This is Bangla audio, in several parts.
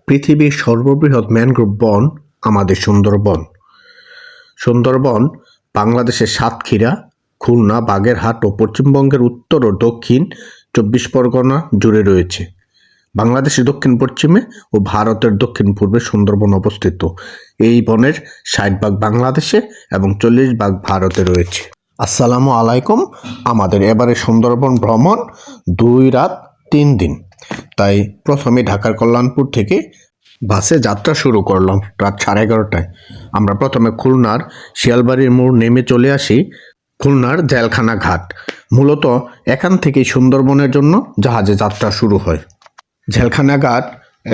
পৃথিবীর সর্ববৃহৎ ম্যানগ্রোভ বন আমাদের সুন্দরবন। সুন্দরবন বাংলাদেশের সাতক্ষীরা, খুলনা, বাগেরহাট ও পশ্চিমবঙ্গের উত্তর ও দক্ষিণ 24 পরগনা জুড়ে রয়েছে। বাংলাদেশের দক্ষিণ পশ্চিমে ও ভারতের দক্ষিণ পূর্বে সুন্দরবন অবস্থিত। এই বনের 60 ভাগ বাংলাদেশে এবং 40 ভাগ ভারতে রয়েছে। আসসালামু আলাইকুম। আমাদের এবারে সুন্দরবন ভ্রমণ 2 রাত 3 দিন। তাই প্রথমে ঢাকার কল্যাণপুর থেকে বাসে যাত্রা শুরু করলাম রাত 11:30টায়। আমরা প্রথমে খুলনার শিয়ালবাড়ির মোড় নেমে চলে আসি খুলনার জেলখানা ঘাট। মূলত এখান থেকেই সুন্দরবনের জন্য জাহাজে যাত্রা শুরু হয়। জেলখানা ঘাট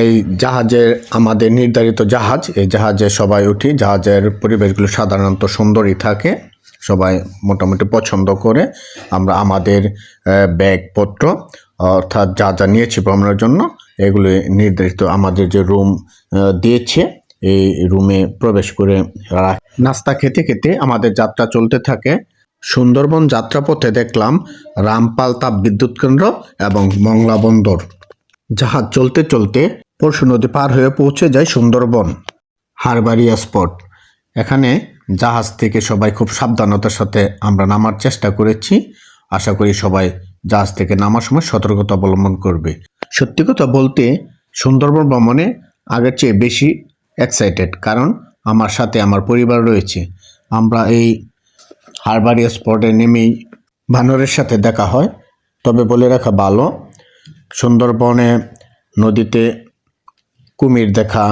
এই জাহাজের আমাদের নির্ধারিত জাহাজ। এই জাহাজে সবাই উঠি। জাহাজের পরিবেশগুলো সাধারণত সুন্দরই থাকে, সবাই মোটামুটি পছন্দ করে। আমরা আমাদের ব্যাগপত্র অর্থাৎ যা যা নিয়েছি ভ্রমণের জন্য এগুলি নির্ধারিত আমাদের যে রুম দিয়েছে এই রুমে প্রবেশ করে নাস্তা খেতে খেতে আমাদের যাত্রা চলতে থাকে। সুন্দরবন যাত্রাপথে দেখলাম রামপাল তাপ বিদ্যুৎ কেন্দ্র এবং মংলা বন্দর। জাহাজ চলতে চলতে পরশু নদী পার হয়ে পৌঁছে যায় সুন্দরবন হারবারিয়া স্পট। এখানে জাহাজ থেকে সবাই খুব সাবধানতার সাথে আমরা নামার চেষ্টা করেছি। আশা করি সবাই জাহাজ থেকে নামার সময় সতর্কতা অবলম্বন করবে। সত্যি কথা বলতে সুন্দরবন ভ্রমণে আগের চেয়ে বেশি এক্সাইটেড, কারণ আমার সাথে আমার পরিবার রয়েছে। আমরা এই হারবারিয়া স্পটে নেমেই বানরের সাথে দেখা হয়। তবে বলে রাখা ভালো, সুন্দরবনে নদীতে কুমির দেখা,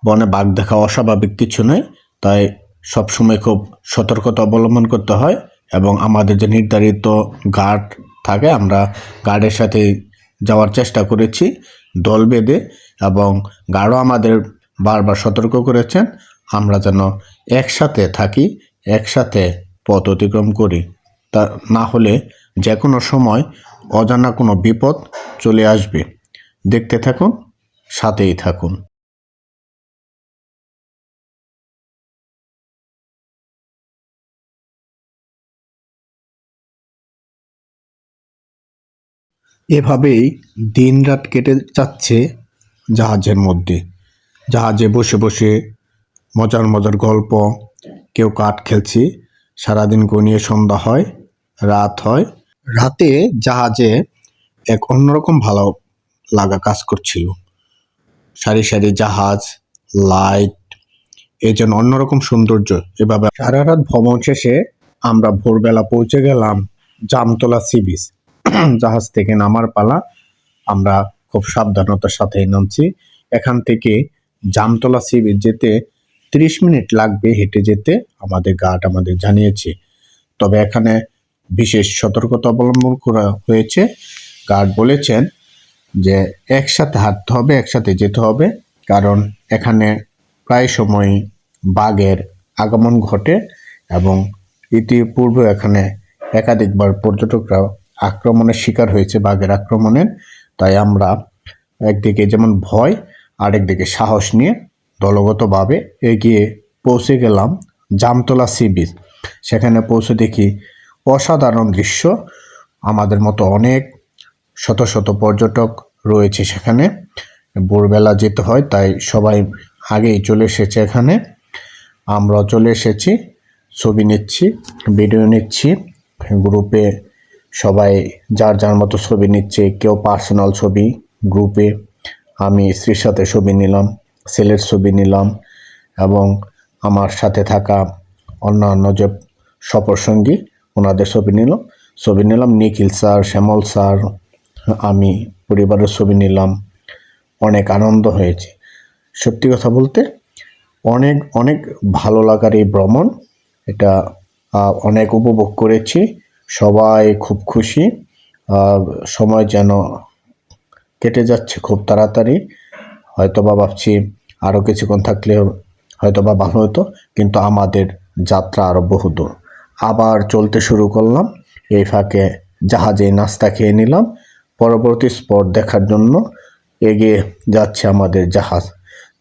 বনে বাঘ দেখা অস্বাভাবিক কিছু নয়। তাই সবসময় খুব সতর্কতা অবলম্বন করতে হয় এবং আমাদের যে নির্ধারিত গার্ড থাকে আমরা গার্ডের সাথে যাওয়ার চেষ্টা করেছি দল বেঁধে, এবং গার্ডও আমাদের বারবার সতর্ক করেছেন আমরা যেন একসাথে থাকি, একসাথে পথ অতিক্রম করি। তা না হলে যে কোনো সময় অজানা কোনো বিপদ চলে আসবে। দেখতে থাকুন, সাথেই থাকুন। এভাবেই দিন রাত কেটে যাচ্ছে জাহাজের মধ্যে। জাহাজে বসে বসে মজার মজার গল্প, কেউ কাঠ খেলছি। সারাদিন গনিয়ে সন্ধ্যা হয়, রাত হয়। রাতে জাহাজে এক অন্যরকম ভালো লাগা কাজ করছিল। সারি সারি জাহাজ, লাইট, এই জন্য অন্যরকম সৌন্দর্য। এভাবে সারা রাত ভ্রমণ শেষে আমরা ভোরবেলা পৌঁছে গেলাম জামতলা সি বিচ। জাহাজ থেকে নামার পালা। আমরা খুব সাবধানতার সাথে নামছি। এখান থেকে জামতলা সি বিচ যেতে 30 মিনিট লাগবে হেঁটে যেতে, আমাদের গার্ড আমাদের জানিয়েছে। তবে এখানে বিশেষ সতর্কতা অবলম্বন করা হয়েছে। গার্ড বলেছেন যে একসাথে হাঁটতে হবে, একসাথে যেতে হবে, কারণ এখানে প্রায় সময় বাঘের আগমন ঘটে এবং ইতিপূর্বে এখানে একাধিকবার পর্যটকরা আক্রমণের শিকার হয়েছে, বাঘের আক্রমণের। তাই আমরা একদিকে যেমন ভয়, আরেকদিকে সাহস নিয়ে দলগতভাবে এগিয়ে পৌঁছে গেলাম জামতলা সি বিচ। সেখানে পৌঁছে দেখি অসাধারণ দৃশ্য। আমাদের মতো অনেক শত শত পর্যটক রয়েছে সেখানে। ভোরবেলা যেতে হয়, তাই সবাই আগেই চলে এসেছে এখানে। আমরা চলে এসেছি, ছবি নিচ্ছি, ভিডিও নিচ্ছি। গ্রুপে সবাই যার যার মতো ছবি নিচ্ছে, কেউ পার্সোনাল ছবি গ্রুপে। আমি স্ত্রীর সাথে ছবি নিলাম, ছেলের ছবি নিলাম, এবং আমার সাথে থাকা অন্যান্য যে সফরসঙ্গী ওনাদের ছবি নিলাম। নিখিল স্যার, শ্যামল স্যার, আমি পরিবারের ছবি নিলাম। অনেক আনন্দ হয়েছে। সত্যি কথা বলতে অনেক অনেক ভালো লাগার এই ভ্রমণ। এটা অনেক উপভোগ করেছি। সবাই খুব খুশি। সময় যেন কেটে যাচ্ছে খুব তাড়াতাড়ি। হয়তোবা ভাবছি আরও কিছুক্ষণ থাকলে হয়তোবা ভালো হতো, কিন্তু আমাদের যাত্রা আরও বহুদূর। আবার চলতে শুরু করলাম। এই ফাঁকে জাহাজে নাস্তা খেয়ে নিলাম। পরবর্তী স্পট দেখার জন্য এগিয়ে যাচ্ছে আমাদের জাহাজ।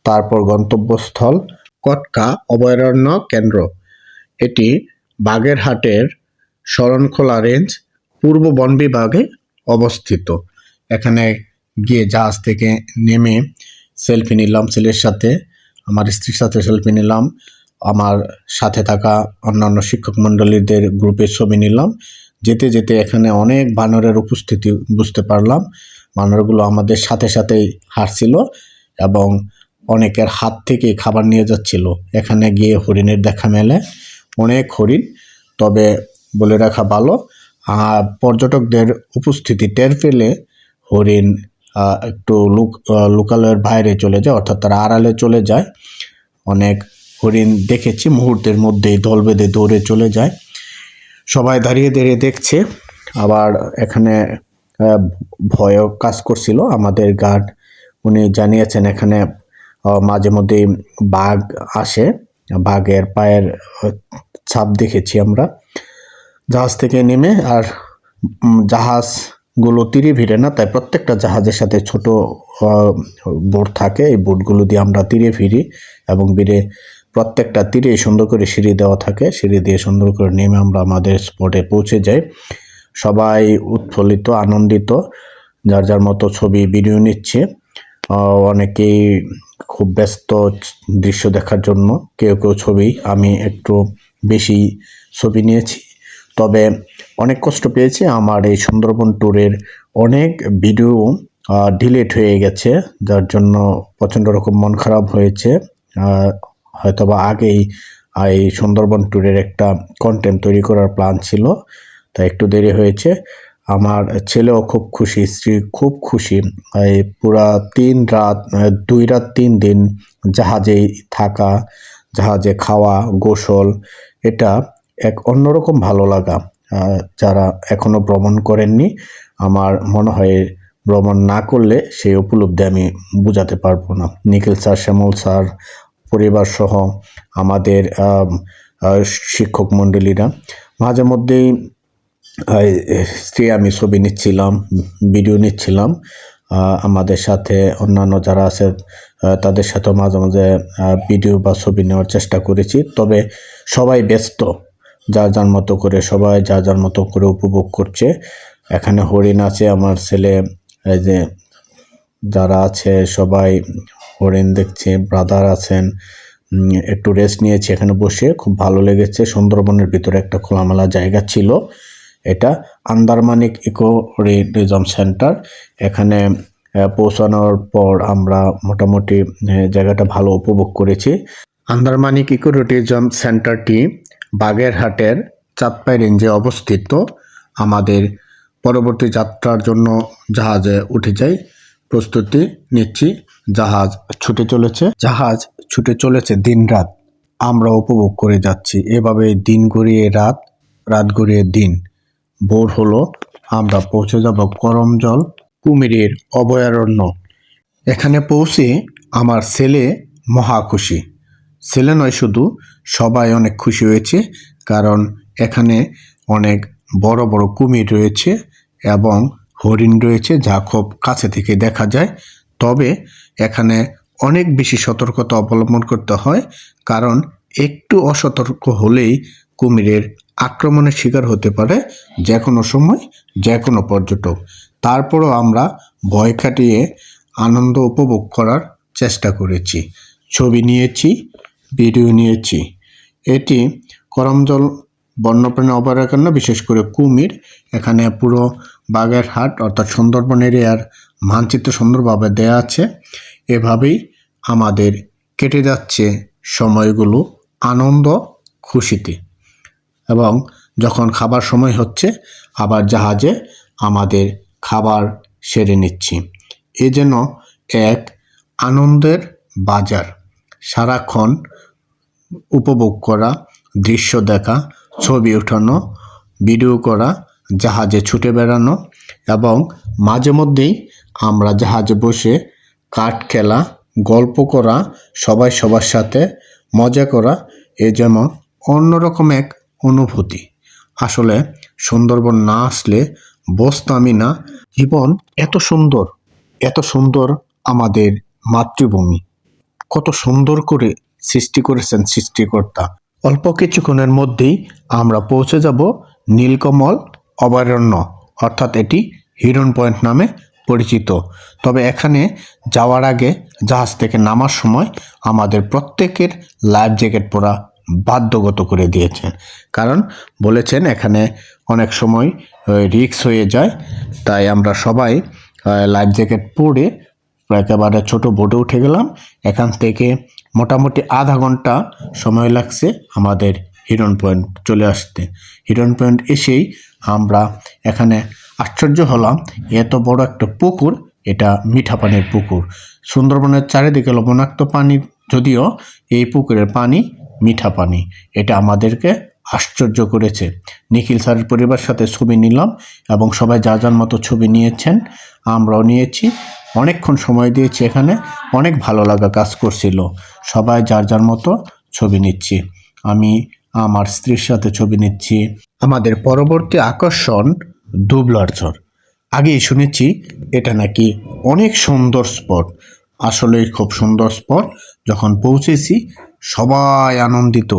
তারপর গন্তব্যস্থল কটকা অভয়ারণ্য কেন্দ্র। এটি বাগেরহাটের শরণখোলা রেঞ্জ পূর্ব বন বিভাগে অবস্থিত। এখানে গিয়ে জাহাজ থেকে নেমে সেলফি নিলাম ছেলের সাথে, আমার স্ত্রীর সাথে সেলফি নিলাম, আমার সাথে থাকা অন্যান্য শিক্ষক মণ্ডলীদের গ্রুপের ছবি নিলাম। যেতে যেতে এখানে অনেক বানরের উপস্থিতি বুঝতে পারলাম। বানরগুলো আমাদের সাথে সাথেই হাঁটছিল এবং অনেকের হাত থেকে খাবার নিয়ে যাচ্ছিল। এখানে গিয়ে হরিণের দেখা মেলে, অনেক হরিণ। তবে বলে রাখা ভালো, পর্যটকদের উপস্থিতি টের পেলে হরিণ একটু লোকালয়ের বাইরে চলে যায়, অর্থাৎ তারা আড়ালে চলে যায়। অনেক হরিণ দেখেছি মুহূর্তের মধ্যেই দল বেঁধে দৌড়ে চলে যায়। সবাই দাঁড়িয়ে দাঁড়িয়ে দেখছে। আবার এখানে ভয়ও কাজ করছিল। আমাদের গার্ড উনি জানিয়েছেন এখানে মাঝে মধ্যেই বাঘ আসে, বাঘের পায়ের ছাপ দেখেছি আমরা জাহাজ থেকে নেমে। আর জাহাজগুলো তীরে ভিড়ে না, তাই প্রত্যেকটা জাহাজের সাথে ছোট বোট থাকে। এই বোটগুলো দিয়ে আমরা তীরে ফিরি এবং প্রত্যেকটা তীরে সুন্দর করে সিঁড়ি দেওয়া থাকে। সিঁড়ি দিয়ে সুন্দর করে নেমে আমরা আমাদের স্পটে পৌঁছে যাই। সবাই উৎফুল্লিত, আনন্দিত, যার যার মতো ছবি ভিডিও নিচ্ছে। অনেকেই খুব ব্যস্ত দৃশ্য দেখার জন্য, কেউ কেউ ছবি, আমি একটু বেশি ছবি নিয়েছি। তবে অনেক কষ্ট পেয়েছি। আমার এই সুন্দরবন ট্যুরের অনেক ভিডিও ডিলিট হয়ে গেছে, যার জন্য প্রচণ্ড রকম মন খারাপ হয়েছে। হয়তোবা আগেই এই সুন্দরবন ট্যুরের একটা কন্টেন্ট তৈরি করার প্ল্যান ছিল, তাই একটু দেরি হয়েছে। আমার ছেলেও খুব খুশি, স্ত্রী খুব খুশি। এই পুরা 2 রাত 3 দিন জাহাজেই থাকা, জাহাজে খাওয়া, গোসল, এটা এক অন্যরকম ভালো লাগা। যারা এখনো ভ্রমণ করেননি, আমার মনে হয় ভ্রমণ না করলে সেই উপলব্ধি আমি বোঝাতে পারবো না। নিখিল স্যার, শ্যামল স্যার, পরিবার সহ আমাদের শিক্ষক মণ্ডলীরা মাঝে মধ্যেই স্ত্রী আমি ছবি নিচ্ছিলাম, ভিডিও নিচ্ছিলাম। আমাদের সাথে অন্যান্য যারা আছে তাদের সাথেও মাঝে মাঝে ভিডিও বা ছবি নেওয়ার চেষ্টা করেছি। তবে সবাই ব্যস্ত, যার যার মতো করে, সবাই যার যার মতো করে উপভোগ করছে। এখানে হরিণ আছে, আমার ছেলে, এই যে যারা আছে সবাই হরিণ দেখছে, ব্রাদার আছেন। একটু রেস্ট নিয়েছি এখানে বসে, খুব ভালো লেগেছে। সুন্দরবনের ভিতরে একটা খোলামেলা জায়গা ছিল, এটা আন্দারমানিক ইকো ট্যুরিজম সেন্টার। এখানে পৌঁছানোর পর আমরা মোটামুটি জায়গাটা ভালো উপভোগ করেছি। আন্দারমানিক ইকো ট্যুরিজম সেন্টারটি বাগেরহাটের চাঁদপাই রেঞ্জে অবস্থিত। আমাদের পরবর্তী যাত্রার জন্য জাহাজে উঠে যাই, প্রস্তুতি নিচ্ছি। জাহাজ ছুটে চলেছে দিন রাত, আমরা উপভোগ করে যাচ্ছি। এভাবে দিন গড়িয়ে রাত, রাত গড়িয়ে দিন। ভোর হলো, আমরা পৌঁছে যাব করমজল কুমিরের অভয়ারণ্য। এখানে পৌঁছে আমার ছেলে মহা খুশি। ছেলে নয় শুধু, সবাই অনেক খুশি হয়েছে, কারণ এখানে অনেক বড় বড় কুমির রয়েছে এবং হরিণ রয়েছে, যা খুব কাছে থেকে দেখা যায়। তবে এখানে অনেক বেশি সতর্কতা অবলম্বন করতে হয়, কারণ একটু অসতর্ক হলেই কুমিরের আক্রমণের শিকার হতে পারে যে কোনো সময়, যে কোনো পর্যটক। তারপরও আমরা ভয় কাটিয়ে আনন্দ উপভোগ করার চেষ্টা করেছি, ছবি নিয়েছি, ভিডিও নিয়েছি। এটি করমজল বন্যপ্রাণী অভয়ারণ্য, বিশেষ করে কুমির। এখানে পুরো বাগেরহাট অর্থাৎ সুন্দরবন এরিয়ার মানচিত্র সুন্দরভাবে দেয়া আছে। এভাবেই আমাদের কেটে যাচ্ছে সময়গুলো আনন্দ খুশিতে। এবং যখন খাবার সময় হচ্ছে, আবার জাহাজে আমাদের খাবার সেরে নিচ্ছি। এ যেন এক আনন্দের বাজার। সারাক্ষণ উপভোগ করা, দৃশ্য দেখা, ছবি ওঠানো, ভিডিও করা, জাহাজে ছুটে বেড়ানো এবং মাঝে মধ্যেই আমরা জাহাজে বসে কাঠ খেলা, গল্প করা, সবাই সবার সাথে মজা করা, এ যেমন অন্যরকম এক অনুভূতি। আসলে সুন্দরবন না আসলে বুঝতামই না জীবন এত সুন্দর, এত সুন্দর। আমাদের মাতৃভূমি কত সুন্দর করে সৃষ্টি করেছেন সৃষ্টিকর্তা। অল্প কিছুক্ষণের মধ্যেই আমরা পৌঁছে যাব নীলকমল অভয়ারণ্য, অর্থাৎ এটি হিরন পয়েন্ট নামে পরিচিত। তবে এখানে যাওয়ার আগে জাহাজ থেকে নামার সময় আমাদের প্রত্যেকের লাইফ জ্যাকেট পরা বাধ্যগত করে দিয়েছেন, কারণ বলেছেন এখানে অনেক সময় রিস্ক হয়ে যায়। তাই আমরা সবাই লাইফ জ্যাকেট পরে একেবারে ছোট বোটে উঠে গেলাম। এখান থেকে মোটামুটি আধা ঘন্টা সময় লাগছে আমাদের হিরন পয়েন্ট চলে আসতে। হিরন পয়েন্ট এসেই আমরা এখানে আশ্চর্য হলাম, এত বড় একটা পুকুর, এটা মিঠা পানির পুকুর। সুন্দরবনের চারিদিকে লবণাক্ত পানি, যদিও এই পুকুরের পানি মিঠা পানি, এটা আমাদেরকে আশ্চর্য করেছে। নিখিল স্যারের পরিবারের সাথে ছবি নিলাম এবং সবাই যার যার মতো ছবি নিয়েছেন, আমরাও নিয়েছি। অনেকক্ষণ সময় দিয়েছি, এখানে অনেক ভালো লাগা কাজ করছিল। সবাই যার যার মতো ছবি নিচ্ছি। আমি আমার স্ত্রীর সাথে ছবি নিচ্ছি। আমাদের পরবর্তী আকর্ষণ দুবলার চর। আগেই শুনেছি এটা নাকি অনেক সুন্দর স্পট, আসলেই খুব সুন্দর স্পট। যখন পৌঁছেছি সবাই আনন্দিত,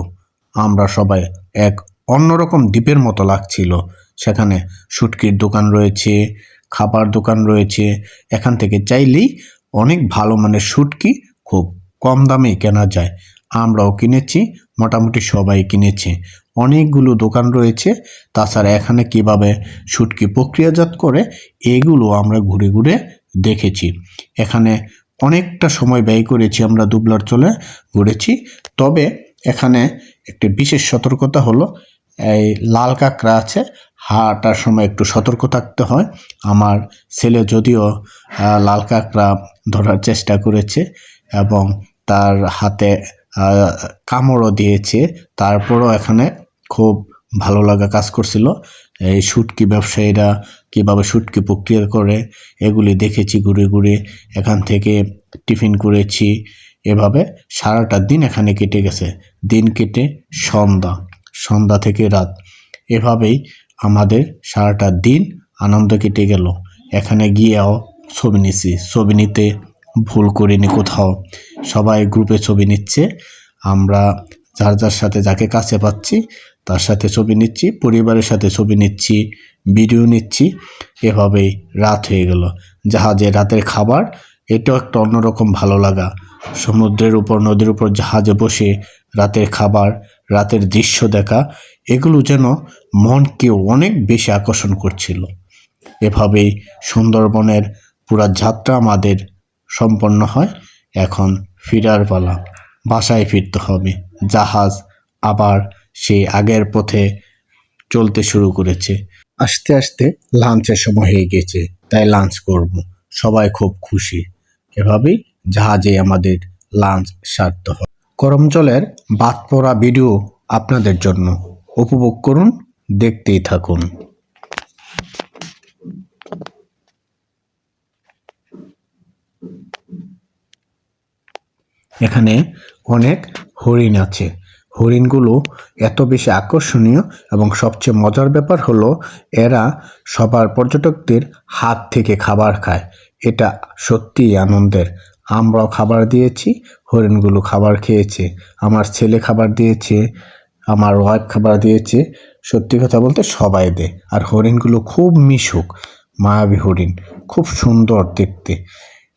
আমরা সবাই এক অন্যরকম দ্বীপের মতো লাগছিল। সেখানে শুটকির দোকান রয়েছে, খাবার দোকান রয়েছে। এখান থেকে চাইলেই অনেক ভালো মানের শুটকি খুব কম দামে কেনা যায়। আমরাও কিনেছি, মোটামুটি সবাই কিনেছে। অনেকগুলো দোকান রয়েছে। তাছাড়া এখানে কিভাবে শুটকি প্রক্রিয়াজাত করে এগুলো আমরা ঘুরে ঘুরে দেখেছি। এখানে অনেকটা সময় ব্যয় করেছি, আমরা দুবলার চরে ঘুরেছি। তবে এখানে একটি বিশেষ সতর্কতা হলো, এই লাল কাঁকড়া আছে, হাঁটার সময় একটু সতর্ক থাকতে হয়। আমার ছেলে যদিও লাল কাঁকড়া ধরার চেষ্টা করেছে এবং তার হাতে কামড়ও দিয়েছে, তারপরও এখানে খুব ভালো লাগা কাজ করছিল। এই শুটকি ব্যবসায়ীরা কীভাবে শুটকি প্রক্রিয়া করে এগুলি দেখেছি ঘুরে ঘুরে। এখান থেকে টিফিন করেছি। এভাবে সারাটা দিন এখানে কেটে গেছে। দিন কেটে সন্ধ্যা থেকে রাত, এভাবেই আমাদের সারাটা দিন আনন্দ কেটে গেল। এখানে গিয়েও ছবি নিছি, ছবি নিতে ভুল করিনি কোথাও। সবাই গ্রুপে ছবি নিচ্ছে, আমরা যার যার সাথে যাকে কাছে পাচ্ছি তার সাথে ছবি নিচ্ছি, পরিবারের সাথে ছবি নিচ্ছি, ভিডিও নিচ্ছি। এভাবেই রাত হয়ে গেল। জাহাজে রাতের খাবার, এটাও একটা অন্যরকম ভালো লাগা। সমুদ্রের উপর, নদীর উপর জাহাজে বসে রাতের খাবার, রাতের দৃশ্য দেখা, এগুলো যেন মনকে অনেক বেশি আকর্ষণ করছিল। এভাবেই সুন্দরবনের পুরা যাত্রা আমাদের সম্পন্ন হয়। এখন ফিরার পালা, বাসায় ফিরতে হবে। জাহাজ আবার সেই আগের পথে চলতে শুরু করেছে। আস্তে আস্তে লাঞ্চের সময় হয়ে গেছে, তাই লাঞ্চ করব। সবাই খুব খুশি। এভাবেই জাহাজে আমাদের লাঞ্চ সারতে হয়। করমজলের বাদ পড়া ভিডিও আপনাদের জন্য, উপভোগ করুন, দেখতেই থাকুন। এখানে অনেক হরিণ আছে। হরিণগুলো এত বেশি আকর্ষণীয় এবং সবচেয়ে মজার ব্যাপার হলো এরা সবার পর্যটকদের হাত থেকে খাবার খায়। এটা সত্যিই আনন্দের। আমরাও খাবার দিয়েছি, হরিণগুলো খাবার খেয়েছে। আমার ছেলে খাবার দিয়েছে, আমার ওয়াইফ খাবার দিয়েছে। সত্যি কথা বলতে সবাই দেয়। আর হরিণগুলো খুব মিশুক, মায়াবী হরিণ, খুব সুন্দর দেখতে।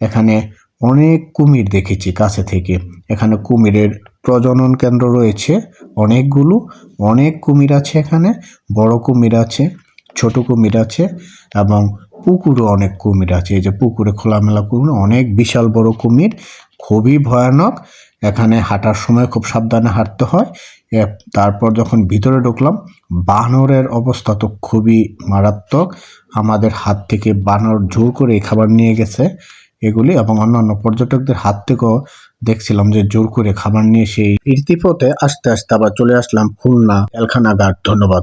এখানে অনেক কুমির দেখেছি কাছে থেকে। এখানে কুমিরের প্রজনন কেন্দ্র রয়েছে অনেকগুলো, অনেক কুমির আছে এখানে। বড় কুমির আছে, ছোট কুমির আছে এবং পুকুরও অনেক কুমির আছে। এই যে পুকুরে খোলামেলা কুমির, অনেক বিশাল বড় কুমির, খুবই ভয়ানক। এখানে হাঁটার সময় খুব সাবধানে হাঁটতে হয়। তারপর যখন ভিতরে ঢুকলাম, বানরের অবস্থা তো খুবই মারাত্মক। আমাদের হাত থেকে বানর জোর করে খাবার নিয়ে গেছে এগুলি, এবং অন্যান্য পর্যটকদের হাত থেকেও দেখছিলাম যে জোর করে খাবার নিয়ে সেই ইতিপথে আস্তে আস্তে আবার চলে আসলাম খুলনা এলখানা ঘাট। ধন্যবাদ।